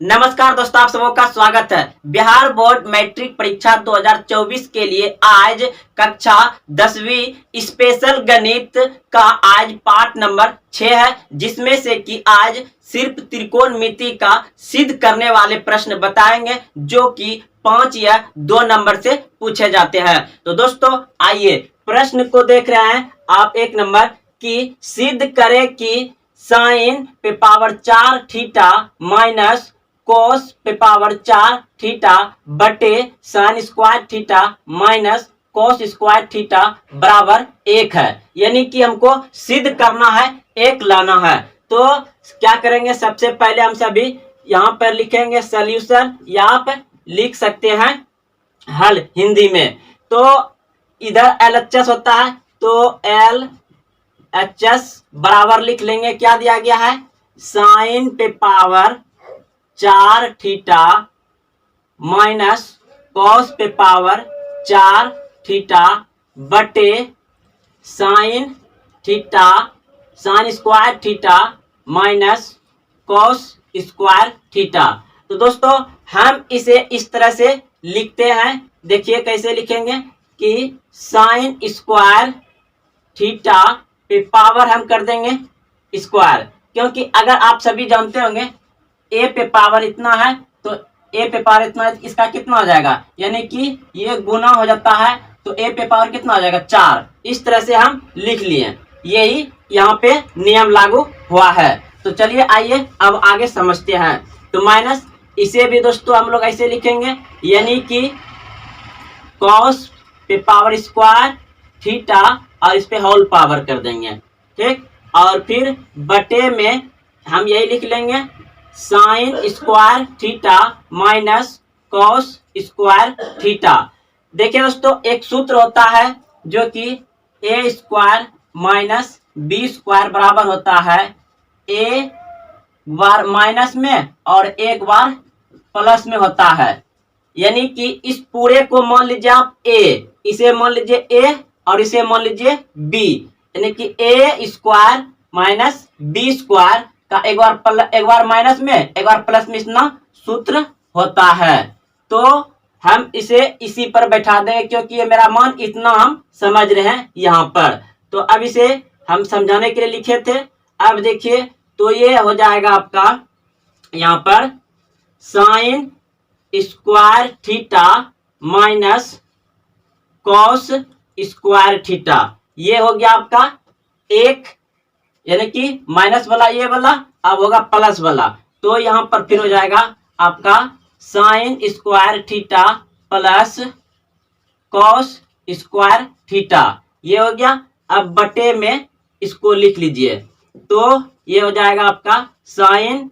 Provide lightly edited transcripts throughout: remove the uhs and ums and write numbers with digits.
नमस्कार दोस्तों, आप सबों का स्वागत है। बिहार बोर्ड मैट्रिक परीक्षा 2024 के लिए आज कक्षा 10वीं स्पेशल गणित का आज पाठ नंबर 6 है, जिसमें से कि आज सिर्फ त्रिकोणमिति का सिद्ध करने वाले प्रश्न बताएंगे, जो कि 5 या 2 नंबर से पूछे जाते हैं। तो दोस्तों आइए प्रश्न को देख रहे हैं आप। 1 नंबर की सिद्ध करें कि साइन पे पावर 4 थीटा माइनस कोस पे पावर 4 थीटा बटे sine square theta minus cos square theta बराबर 1 है। यानी कि हमको सिद्ध करना है, 1 लाना है। तो क्या करेंगे, सबसे पहले हम सभी यहाँ पर लिखेंगे सॉल्यूशन, या आप लिख सकते हैं हल हिंदी में। तो इधर LHS होता है, तो LHS बराबर लिख लेंगे, क्या दिया गया है, साइन पे पावर 4 थीटा माइनस कॉस पे पावर 4 थीटा बटे sine theta sine square theta minus cos square theta. तो दोस्तों हम इसे इस तरह से लिखते हैं। देखिए कैसे लिखेंगे कि साइन स्क्वायर थीटा पे पावर हम कर देंगे स्क्वायर, क्योंकि अगर आप सभी जानते होंगे ए पे पावर इतना है, तो ए पे पावर इतना है, इसका कितना हो जाएगा, यानी कि ये गुना हो जाता है, तो ए पे पावर कितना हो जाएगा, 4। इस तरह से हम लिख लिए, यही यहाँ पे नियम लागू हुआ है। तो चलिए आइए अब आगे समझते हैं। तो माइनस, इसे भी दोस्तों हम लोग ऐसे लिखेंगे, यानी कि कॉस पे पावर स्क्वायर थीटा और इस पे होल पावर कर देंगे, ठीक। और फिर बटे में हम यही लिख लेंगे sine square theta minus cos square theta. देखिए दोस्तों, एक सूत्र होता है जो कि ए स्क्वायर माइनस बी स्क्वायर बराबर होता है ए बार माइनस में और एक बार प्लस में होता है। यानी कि इस पूरे को मान लीजिए आप ए, इसे मान लीजिए ए और इसे मान लीजिए बी, यानी कि ए स्क्वायर माइनस बी स्क्वायर का एक बार माइनस में एक बार प्लस में इतना सूत्र होता है। तो हम इसे इसी पर बैठा देंगे, क्योंकि ये मेरा मान इतना हम समझ रहे हैं यहाँ पर। तो अब इसे हम समझाने के लिए लिखे थे। अब देखिए, तो ये हो जाएगा आपका यहाँ पर sine square theta minus cos square theta. ये हो गया आपका 1, यानी कि माइनस वाला ये वाला अब होगा प्लस वाला। तो यहाँ पर फिर हो जाएगा आपका sine square theta plus cos square theta, ये हो गया। अब बटे में इसको लिख लीजिए, तो ये हो जाएगा आपका sine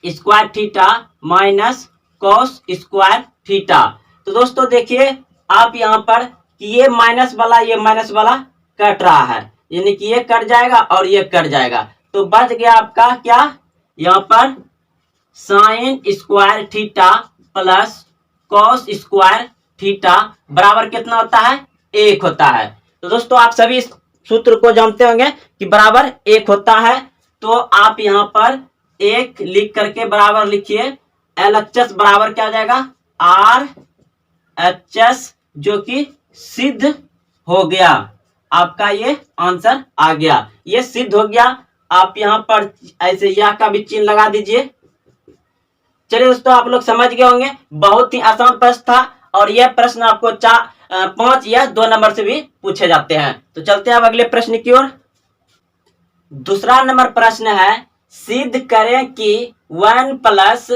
square theta minus cos square theta. तो दोस्तों देखिए आप यहाँ पर कि ये माइनस वाला कट रहा है, यानी कि ये कट जाएगा और ये कट जाएगा, तो बच गया आपका क्या, यहाँ पर sine square theta plus cos square theta बराबर कितना होता है, 1 होता है। तो दोस्तों आप सभी इस सूत्र को जानते होंगे कि बराबर 1 होता है। तो आप यहाँ पर 1 लिख करके बराबर लिखिए, LHS बराबर क्या हो जाएगा, RHS, जो कि सिद्ध हो गया। आपका ये आंसर आ गया, ये सिद्ध हो गया। आप यहाँ पर ऐसे या का भी चिन्ह लगा दीजिए। चलिए दोस्तों, आप लोग समझ गए होंगे, बहुत ही आसान प्रश्न था, और यह प्रश्न आपको 5 या 2 नंबर से भी पूछे जाते हैं। तो चलते हैं अब अगले प्रश्न की ओर। दूसरा नंबर प्रश्न है, सिद्ध करें कि 1 प्लस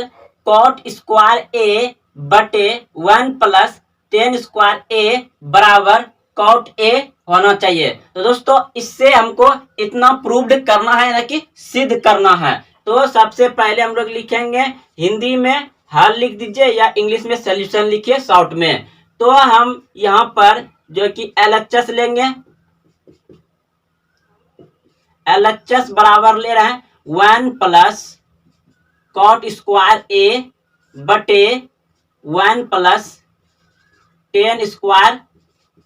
कॉट स्क्वायर ए बटे 1 प्लस टेन स्क्वायर ए बराबर कॉट ए होना चाहिए। तो दोस्तों इससे हमको इतना प्रूव्ड करना है ना, कि सिद्ध करना है। तो सबसे पहले हम लोग लिखेंगे हिंदी में हल लिख दीजिए, या इंग्लिश में सॉल्यूशन लिखिए शॉर्ट में। तो हम यहाँ पर जो कि LHS लेंगे, LHS बराबर ले रहे हैं 1 प्लस कॉट स्क्वायर ए बटे 1 प्लस टेन स्क्वायर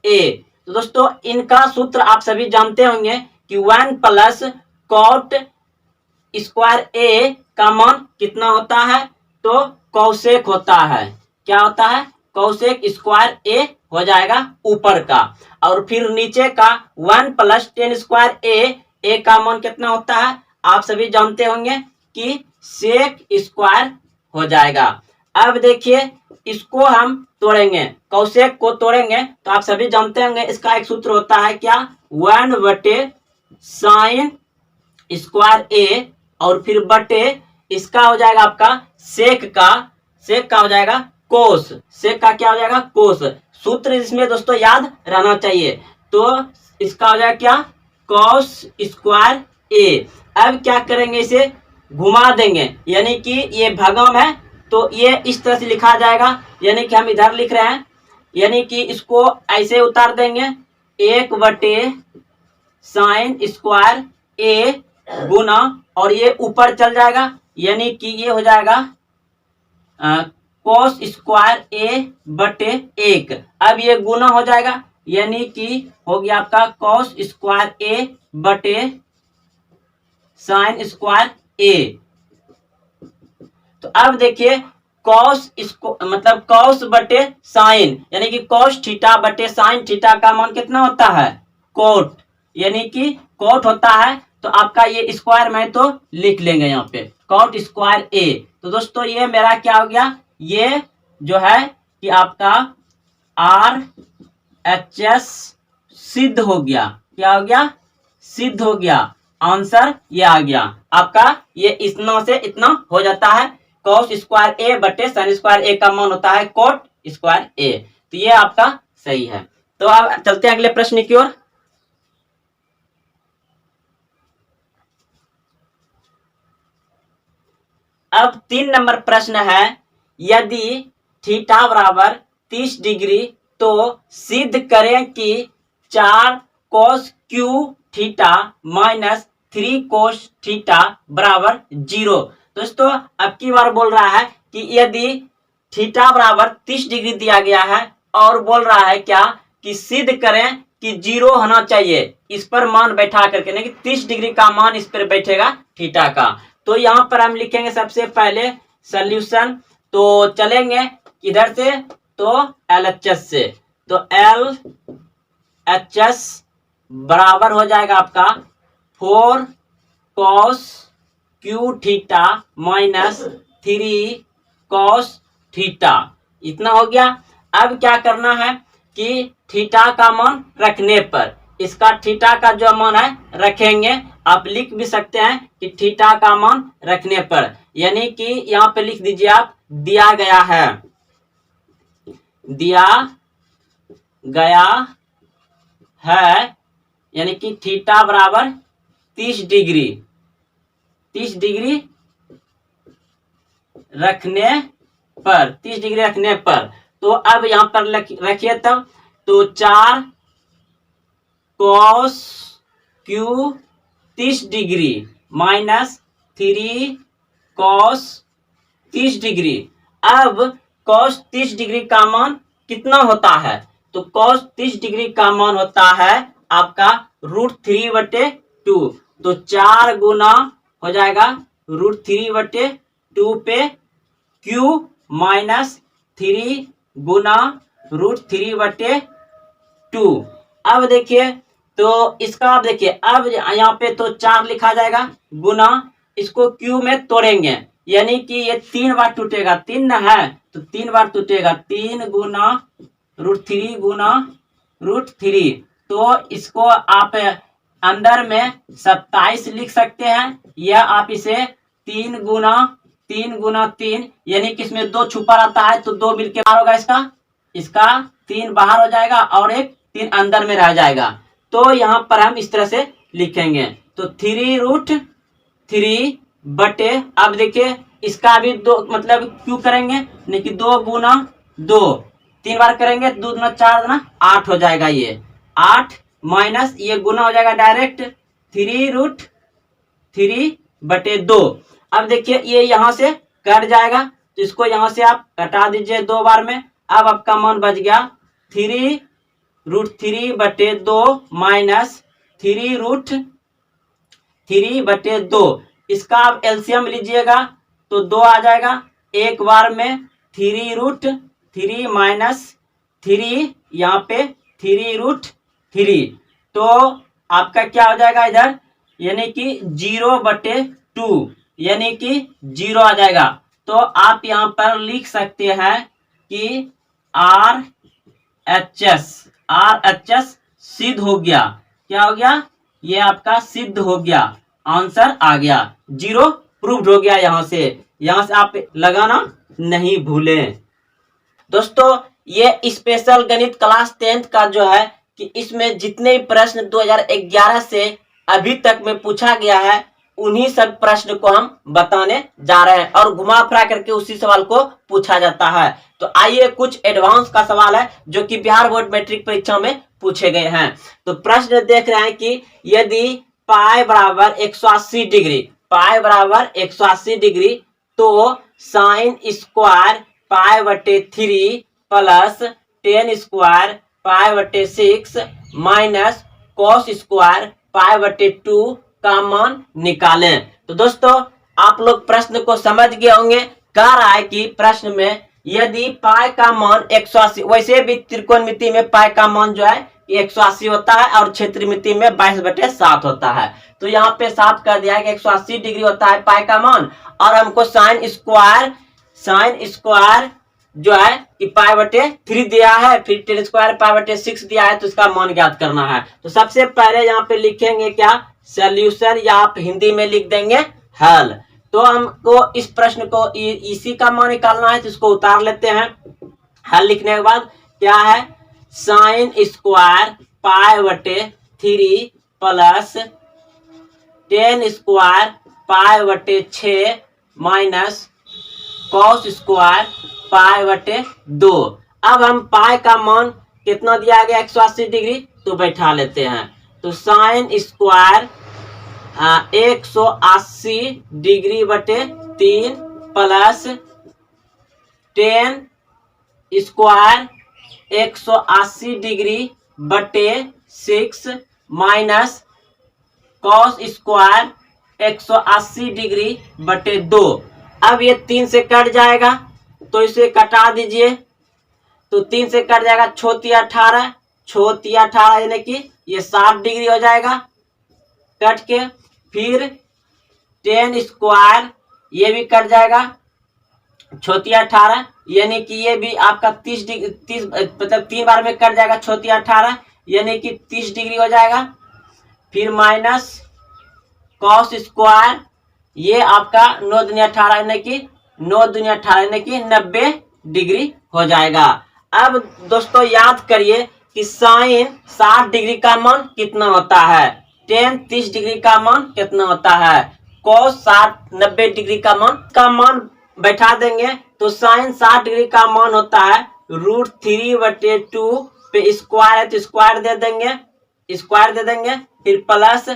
ए। तो दोस्तों इनका सूत्र आप सभी जानते होंगे कि 1 प्लस कॉट स्क्वायर ए का मान कितना होता है? तो कौशेक होता है। क्या होता है? कौशेक स्क्वायर ए हो जाएगा ऊपर का, और फिर नीचे का 1 प्लस टेन स्क्वायर ए का मान कितना होता है? आप सभी जानते होंगे कि सेक स्क्वायर हो जाएगा। अब देखिए इसको हम तोड़ेंगे, कौशेक को तोड़ेंगे तो आप सभी जानते होंगे इसका एक सूत्र होता है क्या? 1 बटे साइन स्क्वायर ए, और फिर बटे इसका हो जाएगा आपका सेक का हो जाएगा कोस। सेक का क्या हो जाएगा? कोस। सूत्र इसमें दोस्तों याद रहना चाहिए। तो इसका हो जाएगा क्या? कॉस स्क्वायर ए। अब क्या करेंगे? इसे घुमा देंगे, यानी कि ये भगम है तो ये इस तरह से लिखा जाएगा, यानी कि हम इधर लिख रहे हैं, यानी कि इसको ऐसे उतार देंगे 1 बटे साइन स्क्वायर ए गुना, और ये ऊपर चल जाएगा, यानी कि ये हो जाएगा कॉस स्क्वायर ए बटे 1। अब ये गुना हो जाएगा, यानी कि हो गया आपका कॉस स्क्वायर ए बटे साइन स्क्वायर ए। तो अब देखिए कॉस इसको मतलब कॉस बटे साइन, यानी कि कॉस थीटा बटे साइन थीटा का मान कितना होता है? कोट, यानी कि कोट होता है। तो आपका ये स्क्वायर में तो लिख लेंगे यहाँ पे कॉट स्क्वायर ए। तो दोस्तों ये मेरा क्या हो गया? ये जो है कि आपका RHS सिद्ध हो गया। क्या हो गया? सिद्ध हो गया। आंसर ये आ गया आपका। ये इतना से इतना हो जाता है, कॉस स्क्वायर ए बटे साइन स्क्वायर ए का मान होता है कोट स्क्वायर ए। तो ये आपका सही है। तो अब चलते हैं अगले प्रश्न की ओर। अब 3 नंबर प्रश्न है, यदि थीटा बराबर 30 डिग्री तो सिद्ध करें कि 4 cos cube theta minus 3 cos theta बराबर 0। दोस्तों अब की बार बोल रहा है कि यदि थीटा बराबर 30 डिग्री दिया गया है और बोल रहा है क्या कि सिद्ध करें कि 0 होना चाहिए, इस पर मान बैठा करके, नहीं कि 30 डिग्री का मान इस पर बैठेगा थीटा का। तो यहाँ पर हम लिखेंगे सबसे पहले सॉल्यूशन। तो चलेंगे इधर से तो LHS से, तो LHS बराबर हो जाएगा आपका 4 cos Q theta minus 3 cos theta. इतना हो गया। अब क्या करना है कि थीटा का मान रखने पर, इसका थीटा का जो मान है रखेंगे। आप लिख भी सकते हैं कि थीटा का मान रखने पर, यानी कि यहाँ पे लिख दीजिए आप दिया गया है, दिया गया है, यानी कि थीटा बराबर 30 डिग्री, 30 डिग्री रखने पर, 30 डिग्री रखने पर। तो अब यहाँ पर रखिए तब, तो 4 cos Q 30 degree minus 3 cos 30 degree. अब cos 30 डिग्री का मान कितना होता है? तो cos 30 डिग्री का मान होता है आपका √3/2। तो 4 गुना हो जाएगा √3/2 पे Q माइनस 3 गुना √3/2। अब देखिए तो इसका आप देखिए, अब यहाँ पे तो 4 लिखा जाएगा गुना, इसको Q में तोड़ेंगे, यानी कि ये 3 बार टूटेगा, 3 न है तो 3 बार टूटेगा, 3 गुना √3 गुना √3। तो इसको आप अंदर में 27 लिख सकते हैं, या आप इसे 3 गुना 3, यानी कि इसमें 2 छुपा रहता है तो 2 मिलके बाहर होगा, इसका 3 बाहर हो जाएगा और एक 3 अंदर में रह जाएगा। तो यहाँ पर हम इस तरह से लिखेंगे, तो 3√3 बटे, अब देखिए इसका भी 2 मतलब क्यों करेंगे, नहीं कि 2 गुना 2, 3 बार करेंगे, 2 दूना 4 दूना 8 हो जाएगा, ये 8 माइनस ये गुना हो जाएगा डायरेक्ट 3√3/2। अब देखिए ये यहाँ से कट जाएगा, तो इसको यहाँ से आप कटा दीजिए 2 बार में। अब आपका मान बच गया 3√3/2 माइनस 3√3/2। इसका आप एलसीएम लीजिएगा तो 2 आ जाएगा। एक बार में 3√3 माइनस 3, यहाँ पे 3√3, तो आपका क्या हो जाएगा इधर, यानी कि 0/2, यानी कि 0 आ जाएगा। तो आप यहाँ पर लिख सकते हैं कि RHS सिद्ध हो गया। क्या हो गया, ये आपका सिद्ध हो गया, आंसर आ गया, 0 प्रूव्ड हो गया। यहां से आप लगाना नहीं भूलें। दोस्तों ये स्पेशल गणित क्लास 10th का जो है कि इसमें जितने प्रश्न 2011 से अभी तक में पूछा गया है उन्हीं सब प्रश्न को हम बताने जा रहे हैं और घुमा फिरा करके उसी सवाल को पूछा जाता है। तो आइए कुछ एडवांस का सवाल है जो कि बिहार बोर्ड मैट्रिक परीक्षा में पूछे गए हैं। तो प्रश्न देख रहे हैं कि यदि पाई बराबर 180 डिग्री, पाई बराबर 180 डिग्री, तो sine square π/3 plus tan square π/6 minus cos square π/2 का मान निकालें। तो दोस्तों आप लोग प्रश्न को समझ गए होंगे। कह रहा है कि प्रश्न में यदि पाई का मान 180, वैसे भी त्रिकोणमिति में पाई का मान जो है 180 होता है और क्षेत्रमिति में 22/7 होता है। तो यहाँ पे 7 कर दिया है कि 180 डिग्री होता है पाई का मान, और हमको साइन स्क्वायर जो है कि π/3 दिया है, फिर टेन स्क्वायर π/6 दिया है, तो इसका मान ज्ञात करना है। तो सबसे पहले यहाँ पे लिखेंगे क्या, सॉल्यूशन, या आप हिंदी में लिख देंगे हल। तो हमको इस प्रश्न को इसी का मान निकालना है, तो इसको उतार लेते हैं। हल लिखने के बाद क्या है, sine square π/3 plus tan square π/6 minus cos square π/2। अब हम पाई का मान कितना दिया गया 180 डिग्री, तो बैठा लेते हैं। तो साइन स्क्वायर 180 डिग्री बटे 3 प्लस टेन स्क्वायर 180 डिग्री बटे 6 माइनस कॉस स्क्वायर 180 डिग्री बटे 2। अब ये 3 से कट जाएगा तो इसे कटा दीजिए। तो 3 से कट जाएगा, छोटी 18 यानी कि ये 60 डिग्री हो जाएगा कट के। फिर टेन स्क्वायर ये भी कट जाएगा, छोटी 18 यानी कि ये भी आपका 30 डिग्री, मतलब 3 बार में कट जाएगा, छोटी 18 यानी कि 30 डिग्री हो जाएगा। फिर माइनस कॉस स्क्वायर ये आपका 9 दूनी 18 यानी कि 9 दूनी 18 यानी कि 90 डिग्री हो जाएगा। अब दोस्तों याद करिए कि साइन 60 डिग्री का मान कितना होता है, टेन 30 डिग्री का मान कितना होता है, कॉस 90 डिग्री का मान बैठा देंगे। तो साइन 60 डिग्री का मान होता है √3/2 पे स्क्वायर है तो स्क्वायर दे देंगे। फिर प्लस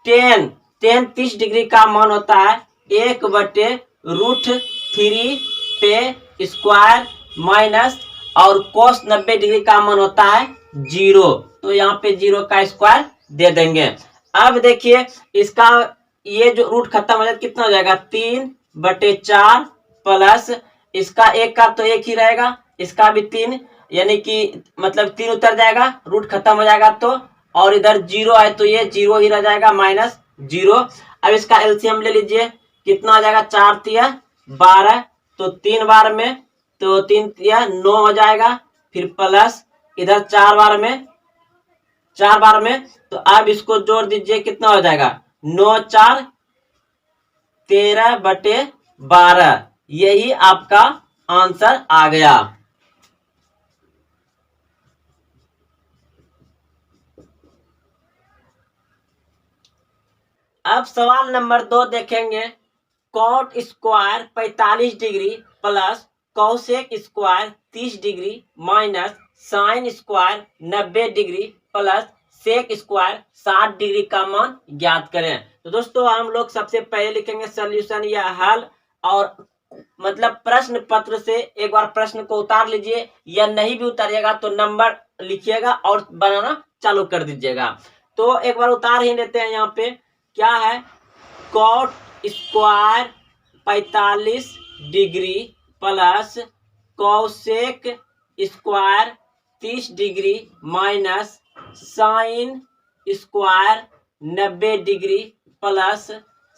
टेन 30 डिग्री का मान होता है 1/√3 पे स्क्वायर माइनस, और कोस 90 डिग्री का मान होता है 0, तो यहाँ पे 0 का स्क्वायर दे देंगे। अब देखिए इसका ये जो रूट खत्म हो जाए कितना हो जाएगा, 3/4 प्लस इसका एक का तो एक ही रहेगा, इसका भी 3 यानी कि मतलब 3 उतर जाएगा, रूट खत्म हो जाएगा तो, और इधर 0 है तो ये 0 ही रह जाएगा माइनस 0। अब इसका एलसीएम ले लीजिए, कितना हो जाएगा, 4 × 12, तो 3 बार में तो 3 × 9 हो जाएगा। फिर प्लस इधर 4 बार में तो अब इसको जोड़ दीजिए, कितना हो जाएगा, 9 × 4 13/12, यही आपका आंसर आ गया। अब सवाल नंबर 2 देखेंगे, cot square 45 degree plus cosec square 30 degree minus sine square 90 degree plus sec square 60 degree का मान ज्ञात करें। तो दोस्तों हम लोग सबसे पहले लिखेंगे सॉल्यूशन या हल, और मतलब प्रश्न पत्र से एक बार प्रश्न को उतार लीजिए, या नहीं भी उतारिएगा तो नंबर लिखिएगा और बनाना चालू कर दीजिएगा। तो एक बार उतार ही लेते हैं। यहाँ पे क्या है, cot square 45 degree plus cosec square 30 degree minus sine square 90 degree plus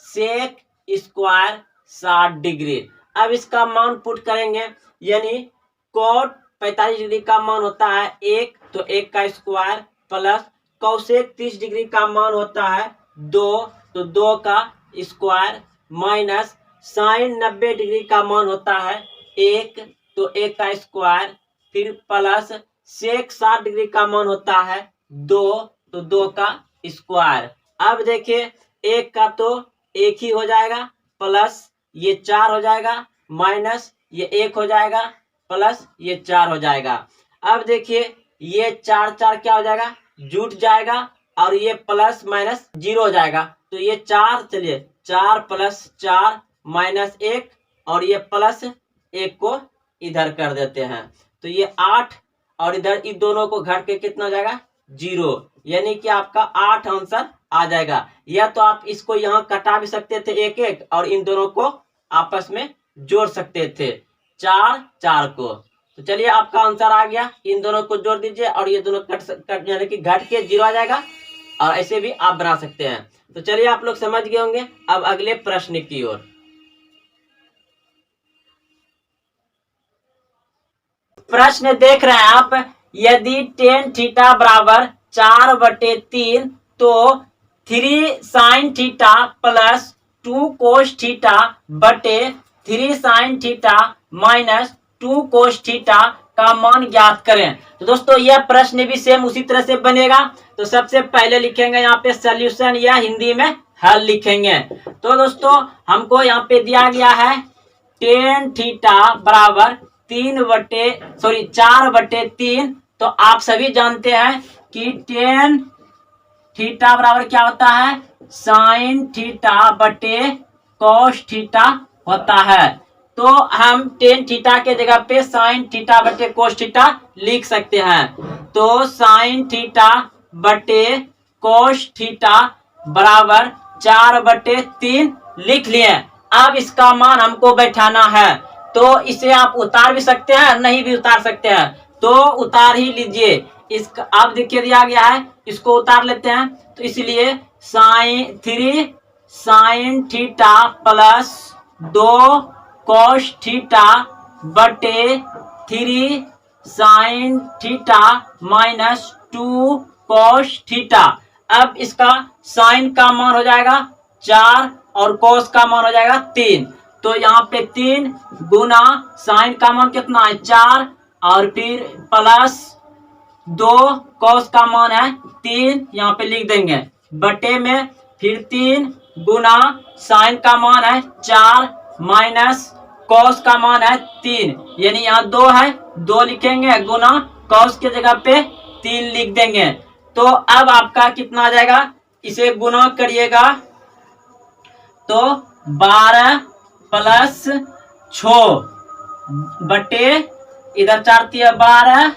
sec square 60 degree. अब इसका मान पुट करेंगे, यानी कोट 45 डिग्री का मान होता है 1, तो 1 का स्क्वायर प्लस कोसेक 30 डिग्री का मान होता है 2, तो 2 का स्क्वायर माइनस साइन 90 डिग्री का मान होता है 1, तो 1 का स्क्वायर, फिर प्लस सेक 60 डिग्री का मान होता है 2, तो 2 का स्क्वायर। अब देखिए 1 का तो 1 ही हो जाएगा, प्लस ये 4 हो जाएगा, माइनस ये 1 हो जाएगा, प्लस ये 4 हो जाएगा। अब देखिए ये 4 4 क्या हो जाएगा, जुट जाएगा, और ये प्लस माइनस 0 हो जाएगा, तो ये 4, चलिए 4 प्लस 4 माइनस 1, और ये प्लस 1 को इधर कर देते हैं, तो ये 8, और इधर इन दोनों को घट के कितना हो जाएगा 0, यानी कि आपका 8 आंसर आ जाएगा। या तो आप इसको यहाँ कटा भी सकते थे 1 1, और इन दोनों को आपस में जोड़ सकते थे 4 4 को। तो चलिए आपका आंसर आ गया, इन दोनों को जोड़ दीजिए और ये दोनों कट यानी कि घट के 0 आ जाएगा, और ऐसे भी आप बना सकते हैं। तो चलिए आप लोग समझ गए होंगे। अब अगले प्रश्न की ओर। प्रश्न देख रहे हैं आप, यदि tan थीटा बराबर 4/3 तो 3 sin theta plus 2 cos theta बटे 3 sin theta minus 2 cos theta का मान ज्ञात करें। तो दोस्तों यह प्रश्न भी सेम उसी तरह से बनेगा। तो सबसे पहले लिखेंगे यहाँ पे सॉल्यूशन, या हिंदी में हल लिखेंगे। तो दोस्तों हमको यहाँ पे दिया गया है tan थीटा बराबर 4/3। तो आप सभी जानते हैं कि tan थीटा बराबर क्या होता है, साइन थीटा बटे कॉस थीटा होता है। तो हम tan थीटा के जगह पे साइन थीटा बटे कॉस थीटा लिख सकते हैं। तो साइन थीटा बटे कॉस थीटा बराबर 4/3 लिख लिए। अब इसका मान हमको बैठाना है, तो इसे आप उतार भी सकते हैं, नहीं भी उतार सकते हैं, तो उतार ही लीजिए। इसका अब देखिए दिया गया है, इसको उतार लेते हैं। तो इसलिए 3 sine theta plus 2 cos theta बटे 3 sine theta minus 2 cos theta. अब इसका साइन का मान हो जाएगा 4 और कॉस का मान हो जाएगा 3। तो यहाँ पे 3 गुना साइन का मान कितना है 4, और फिर प्लस 2 कॉस का मान है 3, यहाँ पे लिख देंगे, बटे में फिर 3 गुना साइन का मान है 4 माइनस कॉस का मान है 3, यानी यहाँ 2 है, 2 लिखेंगे, गुना कॉस के जगह पे 3 लिख देंगे। तो अब आपका कितना आ जाएगा, इसे गुना करिएगा तो 12 प्लस 6 बटे इधर 4 3 12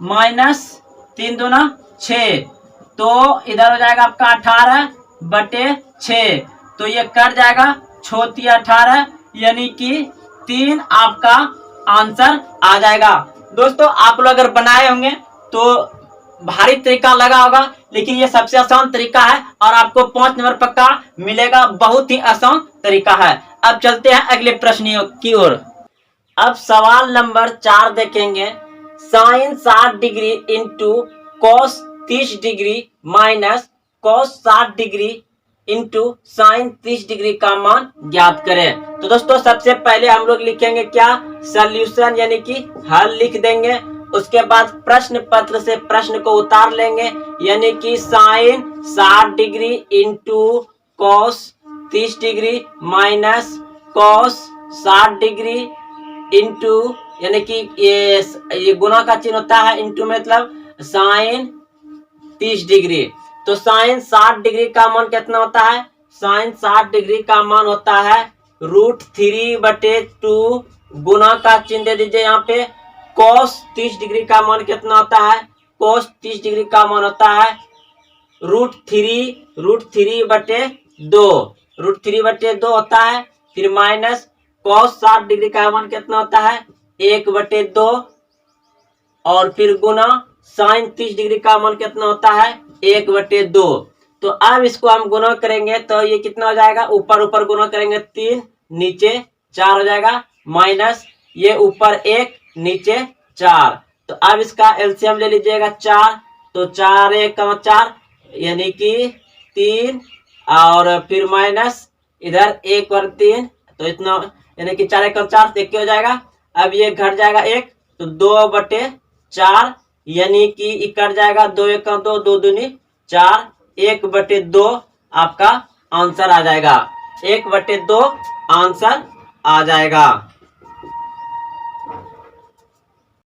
माइनस 3 दूना 6, तो इधर हो जाएगा आपका 18 बटे 6। तो ये कट जाएगा 6 3 18, यानी कि 3 आपका आंसर आ जाएगा। दोस्तों आप लोग अगर बनाए होंगे तो भारी तरीका लगा होगा, लेकिन ये सबसे आसान तरीका है और आपको 5 नंबर पक्का मिलेगा। बहुत ही आसान तरीका है। अब चलते हैं अगले प्रश्न की ओर। अब सवाल नंबर 4 देखेंगे, sine 60 degree into cos 30 degree minus cos 60 degree into sine 30 degree का मान ज्ञात करें। तो दोस्तों सबसे पहले हम लोग लिखेंगे क्या, सॉल्यूशन यानी कि हल लिख देंगे। उसके बाद प्रश्न पत्र से प्रश्न को उतार लेंगे, यानी कि sine 60 degree into cos 30 degree minus cos 60 degree into, यानी कि ये गुना का चिन्ह होता है, इंटू मतलब साइन 30 डिग्री। तो साइन 60 डिग्री का मान कितना होता है, साइन 60 डिग्री का मान होता है √3/2, गुना का चिन्ह दे दीजिए यहाँ पे। कॉस 30 डिग्री का मान कितना होता है, कॉस 30 डिग्री का मान होता है √3/2। √3/2 होता है। फिर माइनस cos 60 डिग्री का मान कितना होता है 1/2 और फिर गुना sin 30 डिग्री का मान कितना होता है 1/2। तो अब इसको हम गुना करेंगे तो ये कितना हो जाएगा, ऊपर ऊपर गुना करेंगे 3 नीचे 4 हो जाएगा, माइनस ये ऊपर 1 नीचे 4। तो अब इसका एलसीएम ले लीजिएगा 4, तो 4 1 4 यानी कि 3 और फिर माइनस इधर 1 और 3, तो इतना यानी कि 4 1 4 1 हो जाएगा। अब ये घट जाएगा 1, तो 2/4 यानी कि कट जाएगा 2 1 2 2 दूनी 4 1/2 आपका आंसर आ जाएगा, 1/2 आंसर आ जाएगा।